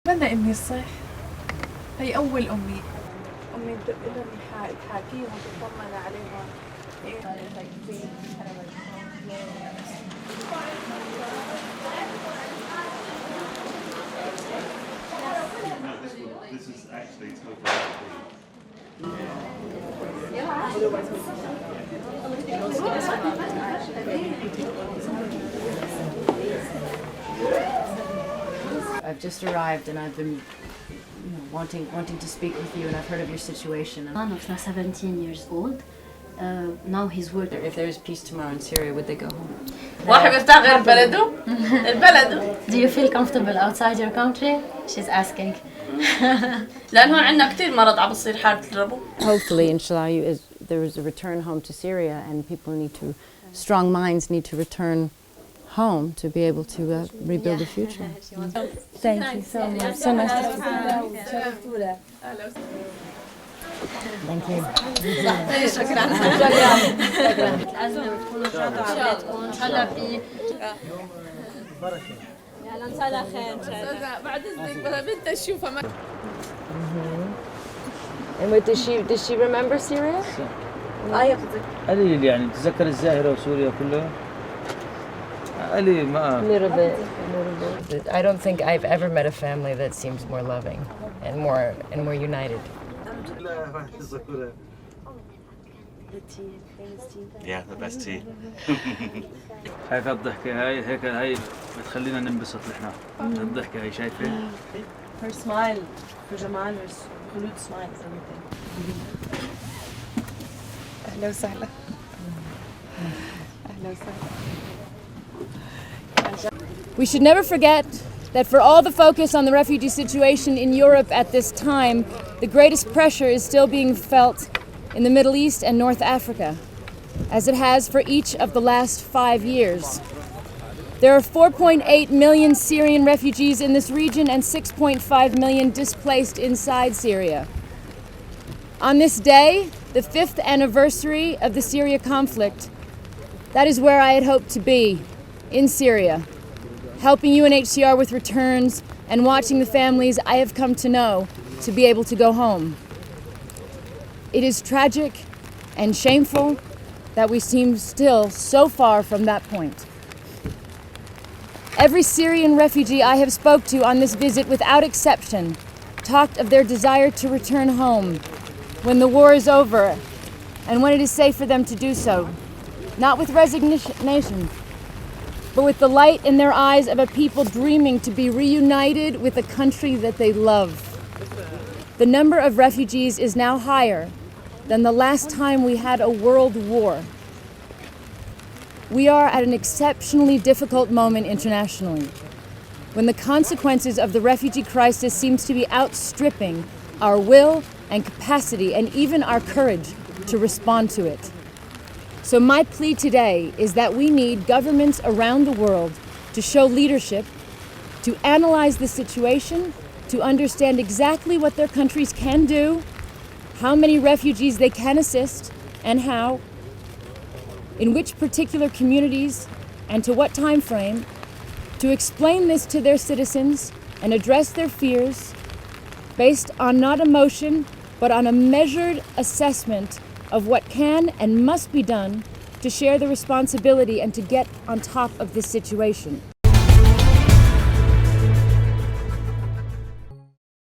أتمنى إني الصح. هي أول أمي بدق لهم تحاكيهم وتطمن عليهم. This is actually totally I've just arrived and I've been wanting to speak with you, and I've heard of your situation. Son of 17 years old. Now he's working. If there was peace tomorrow in Syria, would they go home? واحد بيرتاح غير بلده؟ البلد. Do you feel comfortable outside your country? She's asking. لأن هون عندنا كثير مرض عم بصير حالة الربو. Hopefully, inshallah, there is a return home to Syria, and people strong minds need to return home to be able to rebuild the future. Thank you so much. So nice to see you. Thank you. شكرا. لازم تكونوا شاطرين عبادكم إن شاء الله في. يلا إن شاء الله خير إن شاء الله. بعد إذنك بدي أشوفها. And what does she remember Syria? قليل يعني تذكر الزاهرة وسوريا كله قليل ما A little bit. I don't think I've ever met a family that seems more loving and more united. yeah, the best tea. هاي الضحكة هاي بتخلينا ننبسط نحن. الضحكة هاي شايفة؟ Her smile, her جمال, her خلود smile is everything. أهلا وسهلا. أهلا وسهلا. We should never forget that for all the focus on the refugee situation in Europe at this time, the greatest pressure is still being felt in the Middle East and North Africa, as it has for each of the last 5 years. There are 4.8 million Syrian refugees in this region and 6.5 million displaced inside Syria. On this day, the 5th anniversary of the Syria conflict, that is where I had hoped to be, in Syria, helping UNHCR with returns and watching the families I have come to know to be able to go home. It is tragic and shameful that we seem still so far from that point. Every Syrian refugee I have spoke to on this visit, without exception, talked of their desire to return home when the war is over and when it is safe for them to do so, not with resignation, but with the light in their eyes of a people dreaming to be reunited with a country that they love. The number of refugees is now higher than the last time we had a world war. We are at an exceptionally difficult moment internationally, when the consequences of the refugee crisis seems to be outstripping our will and capacity and even our courage to respond to it. So my plea today is that we need governments around the world to show leadership, to analyze the situation, to understand exactly what their countries can do, how many refugees they can assist, and how, in which particular communities, and to what time frame, to explain this to their citizens and address their fears based on not emotion, but on a measured assessment of what can and must be done to share the responsibility and to get on top of this situation.